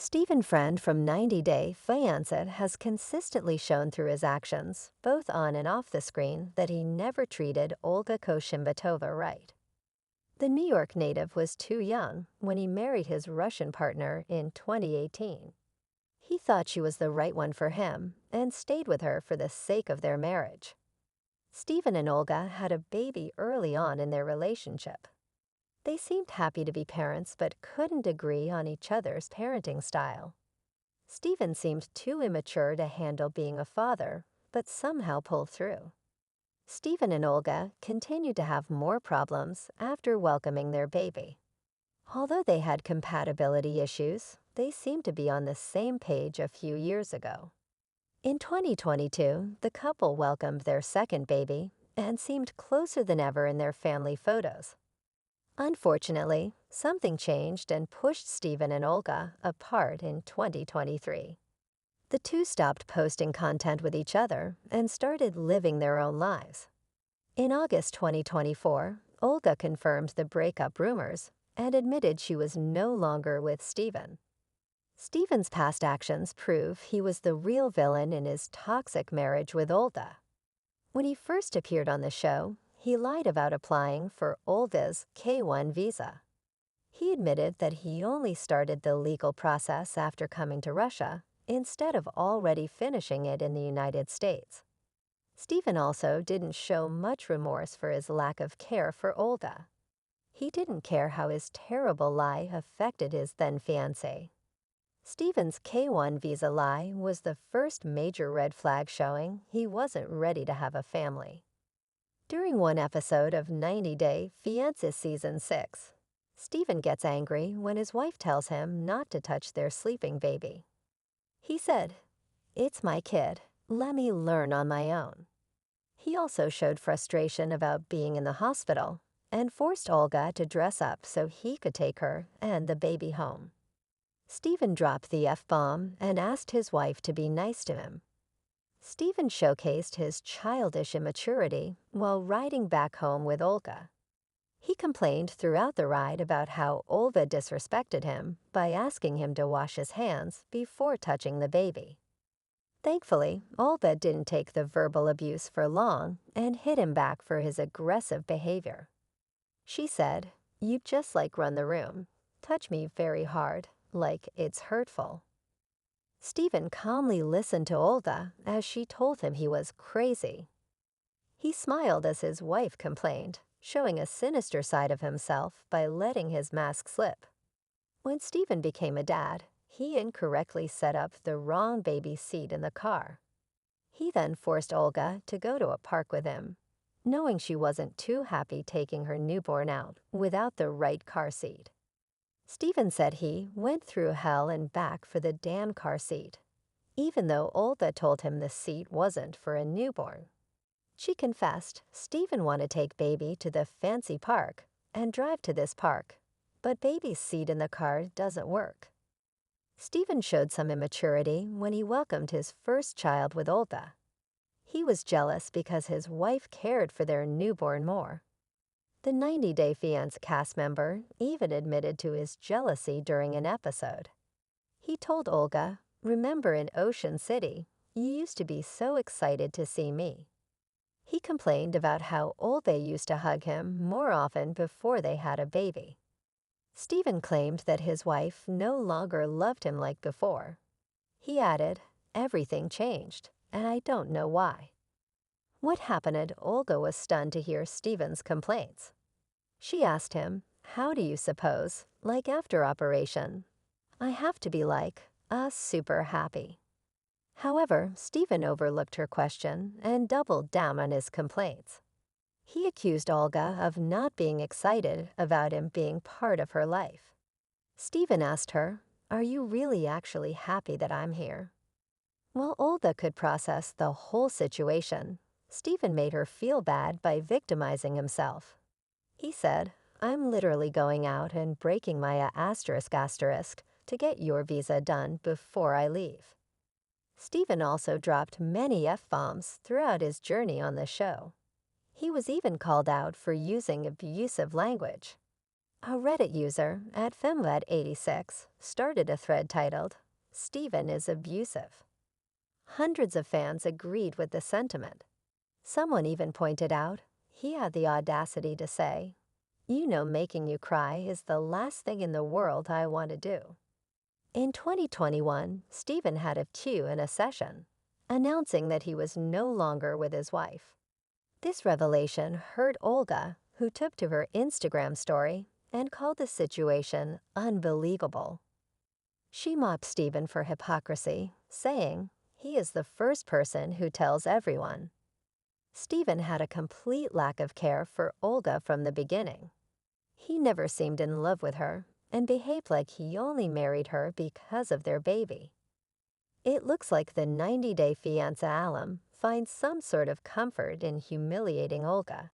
Stephen Friend from 90 Day Fiancé has consistently shown through his actions, both on and off the screen, that he never treated Olga Koshimbatova right. The New York native was too young when he married his Russian partner in 2018. He thought she was the right one for him and stayed with her for the sake of their marriage. Stephen and Olga had a baby early on in their relationship. They seemed happy to be parents but couldn't agree on each other's parenting style. Stephen seemed too immature to handle being a father, but somehow pulled through. Stephen and Olga continued to have more problems after welcoming their baby. Although they had compatibility issues, they seemed to be on the same page a few years ago. In 2022, the couple welcomed their second baby and seemed closer than ever in their family photos. Unfortunately, something changed and pushed Stephen and Olga apart in 2023. The two stopped posting content with each other and started living their own lives. In August 2024, Olga confirmed the breakup rumors and admitted she was no longer with Stephen. Stephen's past actions prove he was the real villain in his toxic marriage with Olga. When he first appeared on the show, he lied about applying for Olga's K-1 visa. He admitted that he only started the legal process after coming to Russia, instead of already finishing it in the United States. Stephen also didn't show much remorse for his lack of care for Olga. He didn't care how his terrible lie affected his then-fiancée. Stephen's K-1 visa lie was the first major red flag showing he wasn't ready to have a family. During one episode of 90 Day Fiancé Season 6, Stephen gets angry when his wife tells him not to touch their sleeping baby. He said, "It's my kid. Let me learn on my own." He also showed frustration about being in the hospital and forced Olga to dress up so he could take her and the baby home. Stephen dropped the F-bomb and asked his wife to be nice to him. Stephen showcased his childish immaturity while riding back home with Olga. He complained throughout the ride about how Olga disrespected him by asking him to wash his hands before touching the baby. Thankfully, Olga didn't take the verbal abuse for long and hit him back for his aggressive behavior. She said, "You just run the room. Touch me very hard, like it's hurtful." Stephen calmly listened to Olga as she told him he was crazy. He smiled as his wife complained, showing a sinister side of himself by letting his mask slip. When Stephen became a dad, he incorrectly set up the wrong baby seat in the car. He then forced Olga to go to a park with him, knowing she wasn't too happy taking her newborn out without the right car seat. Stephen said he went through hell and back for the damn car seat, even though Olga told him the seat wasn't for a newborn. She confessed Stephen wanted to take baby to the fancy park and drive to this park, but baby's seat in the car doesn't work. Stephen showed some immaturity when he welcomed his first child with Olga. He was jealous because his wife cared for their newborn more. The 90 Day Fiancé cast member even admitted to his jealousy during an episode. He told Olga, "Remember in Ocean City, you used to be so excited to see me." He complained about how Olga used to hug him more often before they had a baby. Stephen claimed that his wife no longer loved him like before. He added, "Everything changed, and I don't know why." What happened? Olga was stunned to hear Stephen's complaints. She asked him, "How do you suppose, after operation, I have to be super happy?" However, Stephen overlooked her question and doubled down on his complaints. He accused Olga of not being excited about him being part of her life. Stephen asked her, "Are you really actually happy that I'm here?" While Olga could process the whole situation, Stephen made her feel bad by victimizing himself. He said, "I'm literally going out and breaking my asterisk to get your visa done before I leave." Stephen also dropped many F-bombs throughout his journey on the show. He was even called out for using abusive language. A Reddit user at FemLed86 started a thread titled, "Steven is abusive." Hundreds of fans agreed with the sentiment. Someone even pointed out he had the audacity to say, "You know, making you cry is the last thing in the world I want to do." In 2021, Steven had a cue in a session, announcing that he was no longer with his wife. This revelation hurt Olga, who took to her Instagram story and called the situation unbelievable. She mocked Steven for hypocrisy, saying he is the first person who tells everyone. Steven had a complete lack of care for Olga from the beginning. He never seemed in love with her and behaved like he only married her because of their baby. It looks like the 90-day fiancé alum finds some sort of comfort in humiliating Olga.